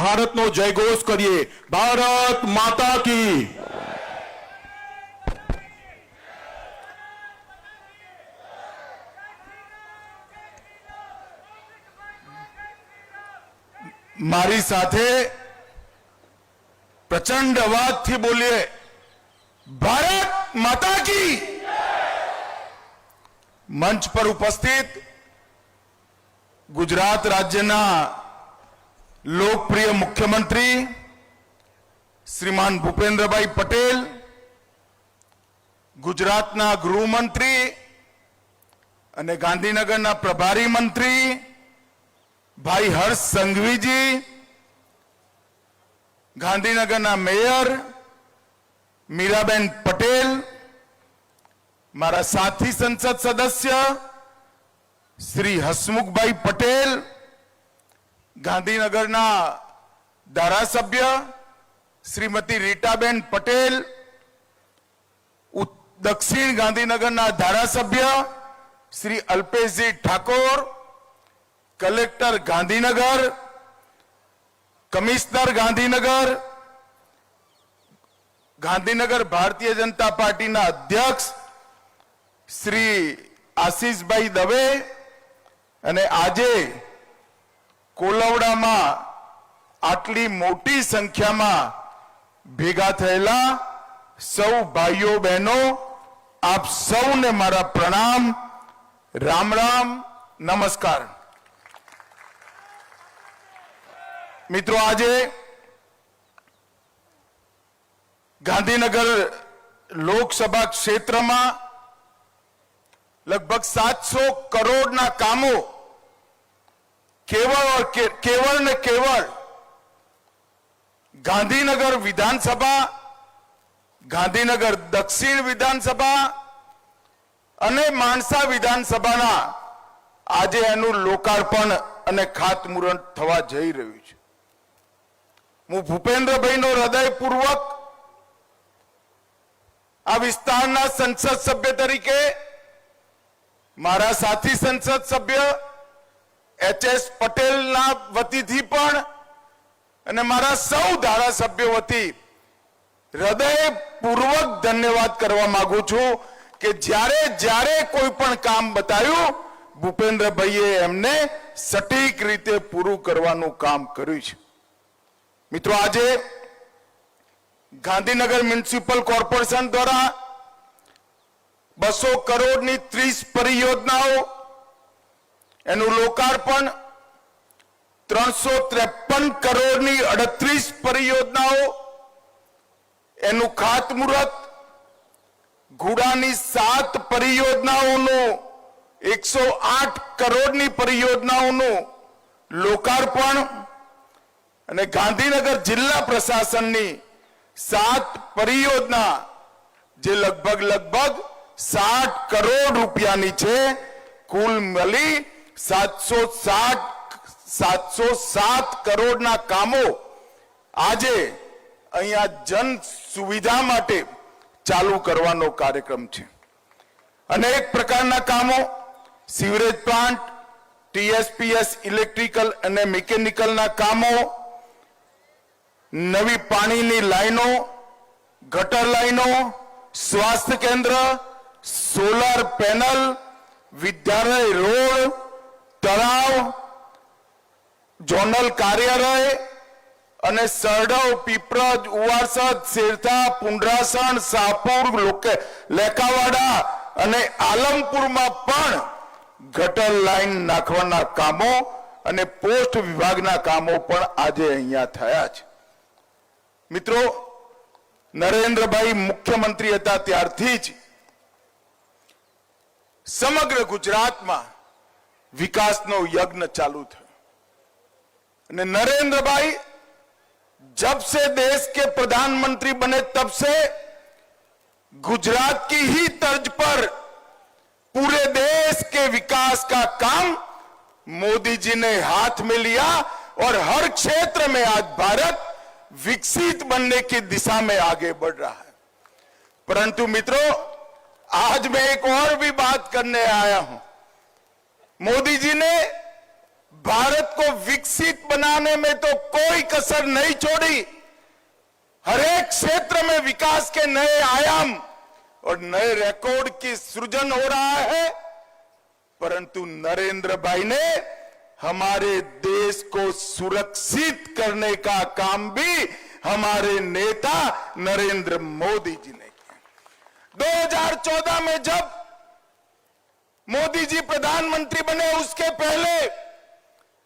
ભારતનો જયઘોષ કરીએ. ભારત માતા કી. મારી સાથે પ્રચંડ અવાજથી બોલીએ, ભારત માતા કી. મંચ પર ઉપસ્થિત ગુજરાત રાજ્યના લોકપ્રિય મુખ્યમંત્રી શ્રીમાન ભૂપેન્દ્રભાઈ પટેલ, ગુજરાતના ગૃહમંત્રી અને ગાંધીનગરના પ્રભારી મંત્રી ભાઈ હર્ષ સંઘવીજી, ગાંધીનગરના મેયર મીરાબેન પટેલ, મારા સાથી સંસદ સદસ્ય શ્રી હસમુખભાઈ પટેલ, ગાંધીનગરના ધારાસભ્ય શ્રીમતી રીટાબેન પટેલ, દક્ષિણ ગાંધીનગરના ધારાસભ્ય શ્રી અલ્પેશજી ઠાકોર, કલેક્ટર ગાંધીનગર, કમિશનર ગાંધીનગર, ગાંધીનગર ભારતીય જનતા પાર્ટીના અધ્યક્ષ શ્રી આશીષભાઈ દવે અને આજે કોલવડામાં આટલી મોટી સંખ્યામાં ભેગા થયેલા સૌ ભાઈઓ બહેનો, આપ સૌને મારા પ્રણામ, રામ રામ, નમસ્કાર. મિત્રો, આજે ગાંધીનગર લોકસભા ક્ષેત્રમાં લગભગ 700 કરોડના કામો કેવળ ને કેવળ ગાંધીનગર વિધાનસભા, ગાંધીનગર દક્ષિણ વિધાનસભા અને માણસા વિધાનસભાના આજે એનું લોકાર્પણ અને ખાતમુહૂર્ત થવા જઈ રહ્યું છે. હું ભૂપેન્દ્રભાઈનો હૃદયપૂર્વક આ વિસ્તારના સંસદ સભ્ય તરીકે, મારા સાથી સંસદ સભ્ય એચ.એસ. પટેલના વતીથી પણ અને મારા સૌ ધારાસભ્યો વતી હૃદયપૂર્વક ધન્યવાદ કરવા માંગુ છું કે જ્યારે કોઈ પણ કામ બતાવ્યું, ભૂપેન્દ્રભાઈએ એમને સટીક રીતે પૂરું કરવાનું કામ કર્યું છે. મિત્રો, આજે ગાંધીનગર મ્યુનિસિપલ કોર્પોરેશન દ્વારા 200 કરોડની 30 પરિયોજનાઓ, એનું લોકાર્પણ, 353 કરોડની 38 પરિયોજનાઓ, એનું ખાતમુહૂર્ત, ઘોડાની 7 પરિયોજનાઓનું 108 કરોડની પરિયોજનાઓનું લોકાર્પણ અને ગાંધીનગર જિલ્લા પ્રશાસનની 7 પરિયોજના જે લગભગ 60 કરોડ રૂપિયાની છે, કુલ મળી 707 કરોડના કામો આજે અહીંયા જન સુવિધા માટે ચાલુ કરવાનો કાર્યક્રમ છે. અનેક પ્રકારના કામો, સીવરેજ પ્લાન્ટ, ટીએસપીએસ ઇલેક્ટ્રિકલ અને મિકેનિકલના કામો, નવી પાણીની લાઈનો, ગટર લાઈનો, સ્વાસ્થ્ય કેન્દ્ર, સોલાર પેનલ, વિદ્યાલય રોડ, તળાવ, ઝોનલ કાર્યાલય અને સરડવ, પીપરજ, ઉવારસદ, શેરથા, પુંડરાસણ, શાહપુર, લેકાવાડા અને આલમપુરમાં પણ ગટર લાઈન નાખવાના કામો અને પોસ્ટ વિભાગના કામો પણ આજે અહીંયા થયા છે. મિત્રો, નરેન્દ્રભાઈ મુખ્યમંત્રી હતા ત્યારથી જ સમગ્ર ગુજરાતમાં વિકાસનો યજ્ઞ ચાલુ થયો અને नरेंद्र जब से देश के प्रधानमंत्री बने तब से गुजरात की ही तर्ज पर पूरे देश के विकास का काम मोदी जी ने हाथ में लिया और हर क्षेत्र में आज भारत विकसित बनने की दिशा में आगे बढ़ रहा है. परंतु मित्रों, आज मैं एक और भी बात करने आया हूं. मोदी जी ने भारत को विकसित बनाने में तो कोई कसर नहीं छोड़ी। हर एक क्षेत्र में विकास के नए आयाम और नए रिकॉर्ड की सृजन हो रहा है, परंतु नरेंद्र भाई ने हमारे देश को सुरक्षित करने का काम भी हमारे नेता नरेंद्र मोदी जी ने किया। 2014 में जब मोदी जी प्रधानमंत्री बने, उसके पहले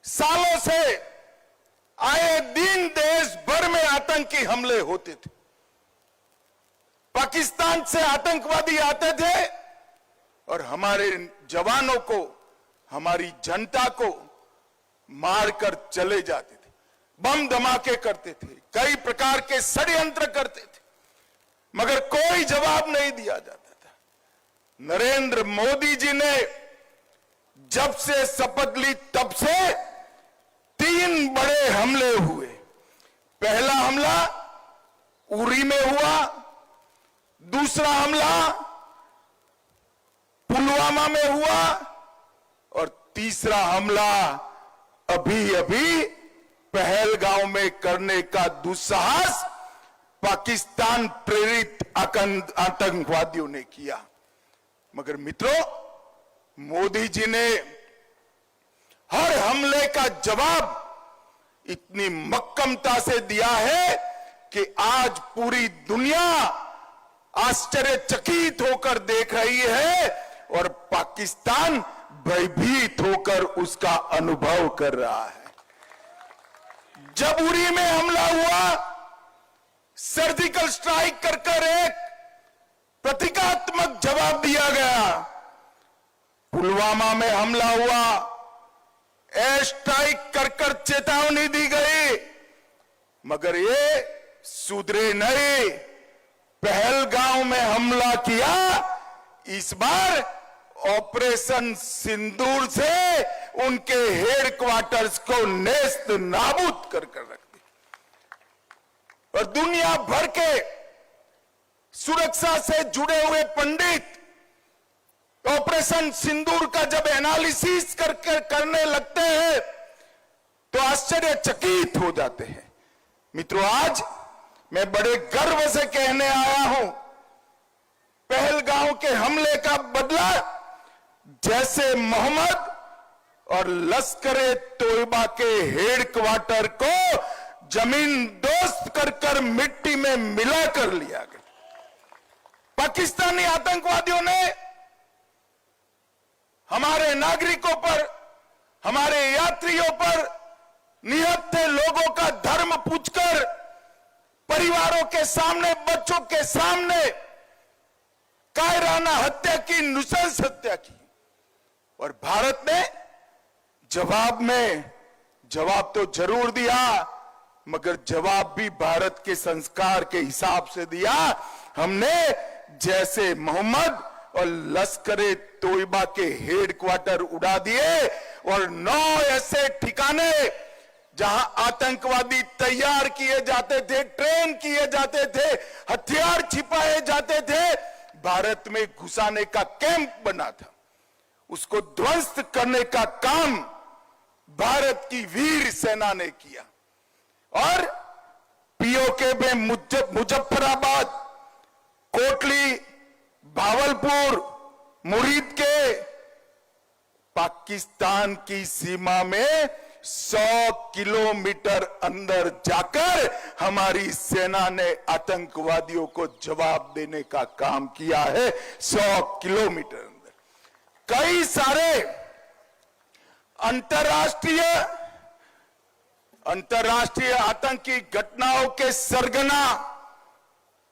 सालों से आए दिन देश भर में आतंकी हमले होते थे। पाकिस्तान से आतंकवादी आते थे और हमारे जवानों को, हमारी जनता को मारकर चले जाते थे, बम धमाके करते थे, कई प्रकार के षड्यंत्र करते थे, मगर कोई जवाब नहीं दिया जाता था। नरेंद्र मोदी जी ने जब से शपथ ली तब से 3 बड़े हमले हुए। पहला हमला उरी में हुआ, दूसरा हमला पुलवामा में हुआ और तीसरा हमला अभी अभी पहलगांव में करने का दुस्साहस पाकिस्तान प्रेरित आतंकवादियों ने किया। मगर मित्रों, मोदी जी ने हर हमले का जवाब इतनी मक्कमता से दिया है कि आज पूरी दुनिया आश्चर्यचकित होकर देख रही है और पाकिस्तान भयभीत होकर उसका अनुभव कर रहा है। जब उरी में हमला हुआ, सर्जिकल स्ट्राइक कर एक प्रतीकात्मक जवाब दिया गया। पुलवामा में हमला हुआ, एयर स्ट्राइक कर चेतावनी दी गई, मगर ये सुधरे नहीं। पहलगांव में हमला किया, इस बार ऑपरेशन सिंदूर से उनके हेडक्वार्टर्स को नेस्त नाबूद कर रख दी। और दुनिया भर के सुरक्षा से जुड़े हुए पंडित ऑपरेशन सिंदूर का जब एनालिसिस करने लगते हैं तो आश्चर्यचकित हो जाते हैं। मित्रों, आज मैं बड़े गर्व से कहने आया हूं, पहलगांव के हमले का बदला जैसे मोहम्मद और लश्कर-ए तोयबा के हेडक्वार्टर को जमीन दोस्त कर मिट्टी में मिला कर लिया गया। पाकिस्तानी आतंकवादियों ने हमारे नागरिकों पर, हमारे यात्रियों पर, निहत्थे लोगों का धर्म पूछकर, परिवारों के सामने, बच्चों के सामने कायराना हत्या की, नृशंस हत्या की। और भारत ने जवाब तो जरूर दिया, मगर जवाब भी भारत के संस्कार के हिसाब से दिया। हमने जैसे मोहम्मद और लश्कर-ए तोयबा के हेडक्वार्टर उड़ा दिए और 9 ऐसे ठिकाने जहां आतंकवादी तैयार किए जाते थे, ट्रेन किए जाते थे, हथियार छिपाए जाते थे, भारत में घुसाने का कैंप बना था, उसको ध्वस्त करने का काम भारत की वीर सेना ने किया। और पीओके में मुजफ्फराबाद, कोटली, भावलपुर, मुरीद के पाकिस्तान की सीमा में 100 किलोमीटर अंदर जाकर हमारी सेना ने आतंकवादियों को जवाब देने का काम किया है। 100 किलोमीटर अंदर कई सारे अंतरराष्ट्रीय आतंकी घटनाओं के सरगना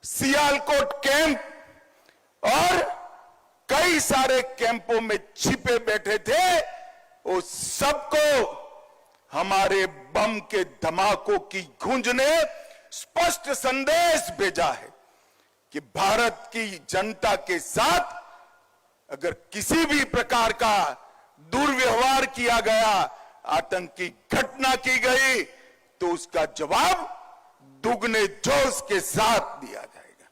सियालकोट कैंप और कई सारे कैंपों में छिपे बैठे थे, वो सबको हमारे बम के धमाकों की गूंज ने स्पष्ट संदेश भेजा है कि भारत की जनता के साथ अगर किसी भी प्रकार का दुर्व्यवहार किया गया, आतंकी घटना की गई, तो उसका जवाब दुगने जोश के साथ दिया जाएगा।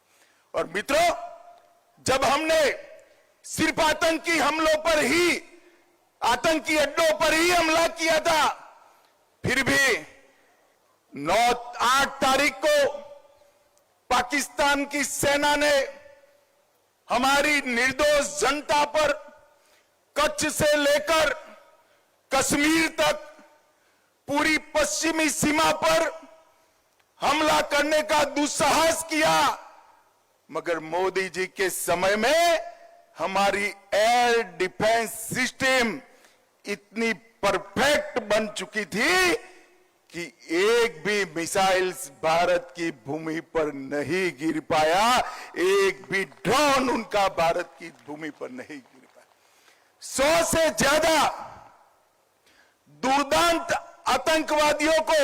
और मित्रों, जब हमने सिर्फ आतंकी हमलों पर ही आतंकी अड्डों पर ही हमला किया था। फिर भी 8 तारीख को पाकिस्तान की सेना ने हमारी निर्दोष जनता पर कच्छ से लेकर कश्मीर तक पूरी पश्चिमी सीमा पर हमला करने का दुस्साहस किया। मगर मोदी जी के समय में हमारी एयर डिफेंस सिस्टम इतनी परफेक्ट बन चुकी थी कि एक भी मिसाइल्स भारत की भूमि पर नहीं गिर पाया, एक भी ड्रोन उनका भारत की भूमि पर नहीं गिर पाया। 100 से ज्यादा दुर्दांत आतंकवादियों को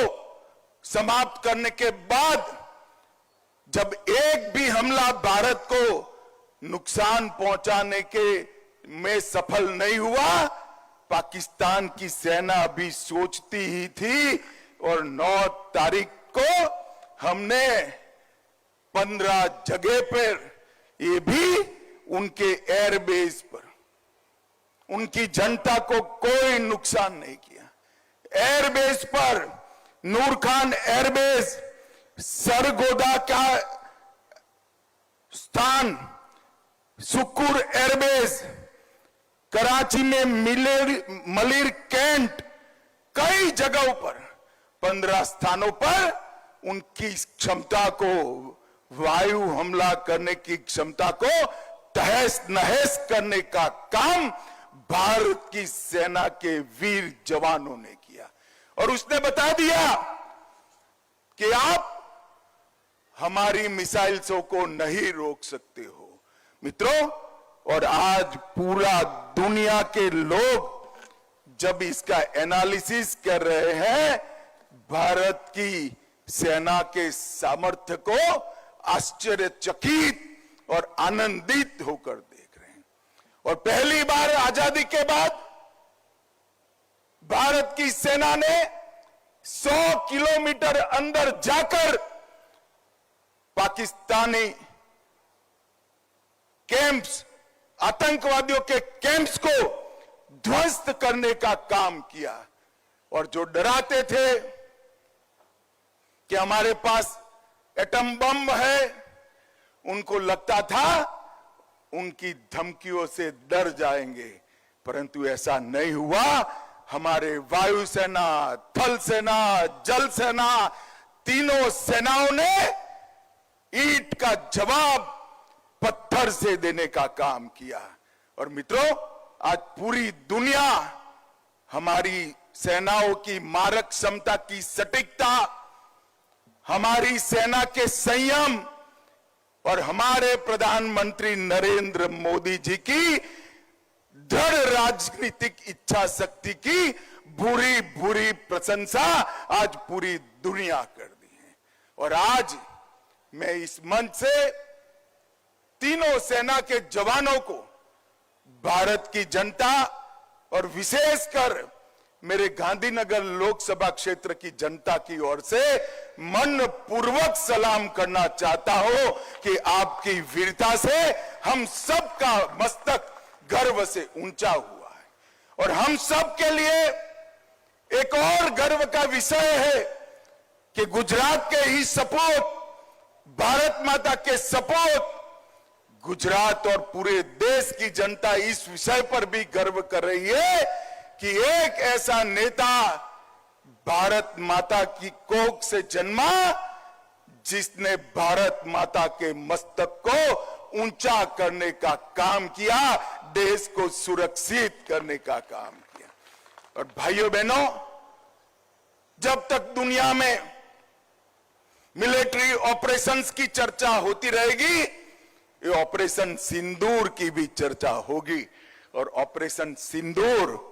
समाप्त करने के बाद जब एक भी हमला भारत को नुकसान पहुंचाने के में सफल नहीं हुआ, पाकिस्तान की सेना अभी सोचती ही थी। और 9 तारीख को हमने 15 जगह पर, ये भी उनके एयरबेस पर, उनकी जनता को कोई नुकसान नहीं किया। एयरबेस पर नूर खान एयरबेस, सरगोदा का स्थान, सुकुर एयरबेस, कराची में मलिर कैंट, कई जगहों पर 15 स्थानों पर उनकी क्षमता को, वायु हमला करने की क्षमता को तहस नहस करने का काम भारत की सेना के वीर जवानों ने किया। और उसने बता दिया कि आप हमारी मिसाइल्सों को नहीं रोक सकते हो। मित्रों, और आज पूरा दुनिया के लोग जब इसका एनालिसिस कर रहे हैं, भारत की सेना के सामर्थ्य को आश्चर्यचकित और आनंदित होकर देख रहे हैं। और पहली बार आजादी के बाद भारत की सेना ने 100 किलोमीटर अंदर जाकर पाकिस्तानी कैंप्स, आतंकवादियों के कैंप्स को ध्वस्त करने का काम किया। और जो डराते थे कि हमारे पास एटम बम है, उनको लगता था उनकी धमकियों से डर जाएंगे, परंतु ऐसा नहीं हुआ। हमारे वायुसेना, थल सेना, जल सेना, तीनों सेनाओं ने ईंट का जवाब पत्थर से देने का काम किया। और मित्रों, आज पूरी दुनिया हमारी सेनाओं की मारक क्षमता की सटीकता, हमारी सेना के संयम और हमारे प्रधानमंत्री नरेंद्र मोदी जी की दृढ़ राजनीतिक इच्छा शक्ति की भूरी भूरी प्रशंसा आज पूरी दुनिया कर दी है। और आज मैं इस मंच से तीनों सेना के जवानों को, भारत की जनता और विशेषकर मेरे गांधीनगर लोकसभा क्षेत्र की जनता की ओर से मन पूर्वक सलाम करना चाहता हूं कि आपकी वीरता से हम सबका मस्तक गर्व से ऊंचा हुआ है। और हम सब के लिए एक और गर्व का विषय है कि गुजरात के ही सपूत, भारत माता के सपूत, गुजरात और पूरे देश की जनता इस विषय पर भी गर्व कर रही है कि एक ऐसा नेता भारत माता की कोख से जन्मा जिसने भारत माता के मस्तक को ऊंचा करने का काम किया, देश को सुरक्षित करने का काम किया। और भाइयों बहनों, जब तक दुनिया में मिलिट्री ऑपरेशंस की चर्चा होती रहेगी, ये ऑपरेशन सिंदूर की भी चर्चा होगी। और ऑपरेशन सिंदूर,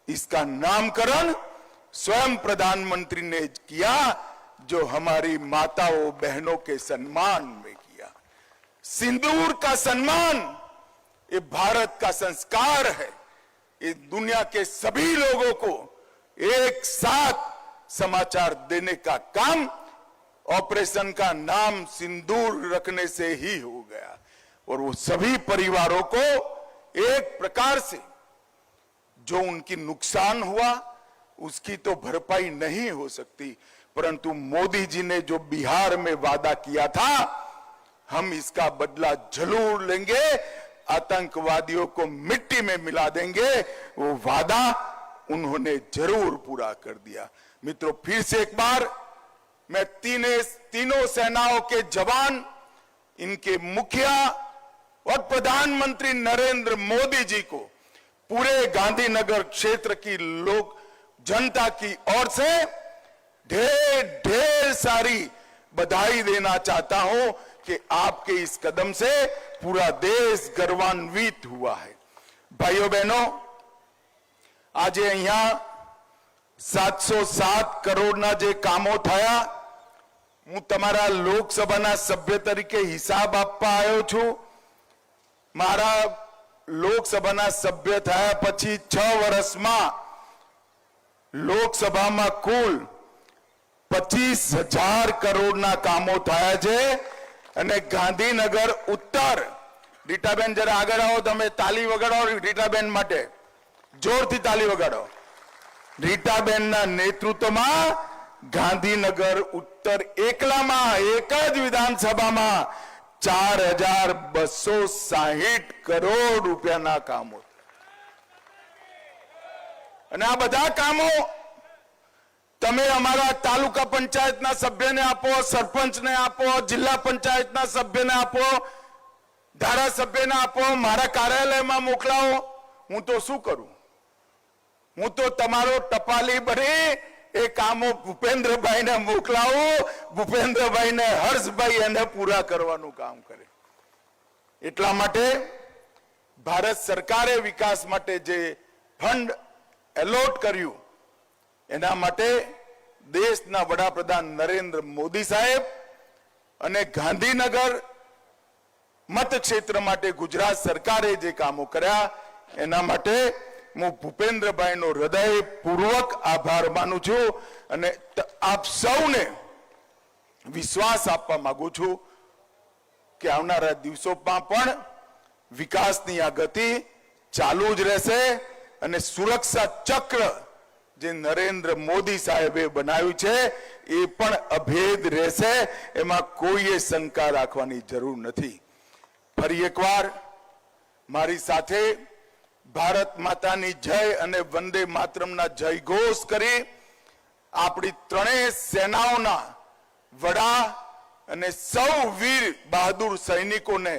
इसका नामकरण स्वयं प्रधानमंत्री ने किया, जो हमारी माताओं बहनों के सम्मान में किया। सिंदूर का सम्मान ये भारत का संस्कार है। ये दुनिया के सभी लोगों को एक साथ समाचार देने का काम ऑपरेशन का नाम सिंदूर रखने से ही हो गया। और वो सभी परिवारों को एक प्रकार से जो उनकी नुकसान हुआ उसकी तो भरपाई नहीं हो सकती, परंतु मोदी जी ने जो बिहार में वादा किया था, हम इसका बदला जरूर लेंगे, आतंकवादियों को मिट्टी में मिला देंगे, वो वादा उन्होंने जरूर पूरा कर दिया। मित्रों, फिर से एक बार मैं तीनों सेनाओं के जवान, इनके मुखिया और प्रधानमंत्री नरेंद्र मोदी जी को पूरे गांधीनगर क्षेत्र की लोक जनता की ओर से ढेर ढेर सारी बधाई देना चाहता हूं कि आपके इस कदम से पूरा देश गर्वान्वित हुआ है। भाइयों बहनों, आज अहिया 707 કરોડના જે કામો થયા, હું તમારા લોકસભાના સભ્ય તરીકે હિસાબ આપવા આવ્યો છું। મારા લોકસભાના સભ્ય થયા પછી 6 વર્ષમાં લોકસભામાં કુલ 25,000 કરોડના કામો થયા છે અને ગાંધીનગર ઉત્તર, રીટાબેન જરા આગળ આવો, તમે તાલી વગાડો રીટાબેન માટે, જોરથી તાલી વગાડો। રીટાબેનના નેતૃત્વમાં ગાંધીનગર ઉત્તર એકલામાં એક જ વિધાનસભામાં 4,260 કરોડ રૂપિયાના કામો, અને આ બધા કામો તમે અમારા તાલુકા પંચાયતના સભ્યને આપો, સરપંચને આપો, જિલ્લા પંચાયતના સભ્યને આપો, ધારાસભ્યને આપો, મારા કાર્યાલયમાં મોકલાવો। હું તો શું કરું? હું તો તમારો ટપાલી ભરી એ કામો ભૂપેન્દ્રભાઈને મોકલાવું, ભૂપેન્દ્રભાઈને હર્ષભાઈ એને પૂરા કરવાનું કામ કરે। એટલા માટે ભારત સરકારે વિકાસ માટે જે ફંડ એલોટ કર્યું, એના માટે દેશના વડાપ્રધાન નરેન્દ્ર મોદી સાહેબ અને ગાંધીનગર મતક્ષેત્ર માટે ગુજરાત સરકારે જે કામો કર્યા, એના માટે હું ભૂપેન્દ્રભાઈનો હૃદયપૂર્વક આભાર માનું છું અને આપ સૌને વિશ્વાસ આપવા માંગુ છું કે આવનારા દિવસોમાં પણ વિકાસની આ ગતિ ચાલુ જ રહેશે અને સુરક્ષા ચક્ર જે નરેન્દ્ર મોદી સાહેબે બનાવ્યું છે એ પણ અભેદ રહેશે, એમાં કોઈએ શંકા રાખવાની જરૂર નથી। ફરી એકવાર મારી સાથે ભારત માતાની જય અને વંદે માતરમના જયઘોષ કરી આપણી ત્રણેય સેનાઓના વડા અને સૌ વીર બહાદુર સૈનિકોને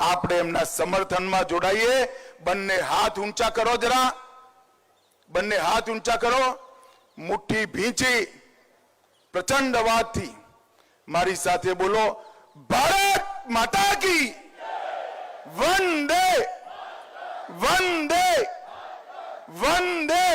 આપણે એમના સમર્થનમાં જોડાઈએ। બંને હાથ ઊંચા કરો, જરા બંને હાથ ઊંચા કરો, મુઠ્ઠી ભીંચી પ્રચંડ અવાજથી મારી સાથે બોલો, ભારત માતા की वंदे वंदे वंदे।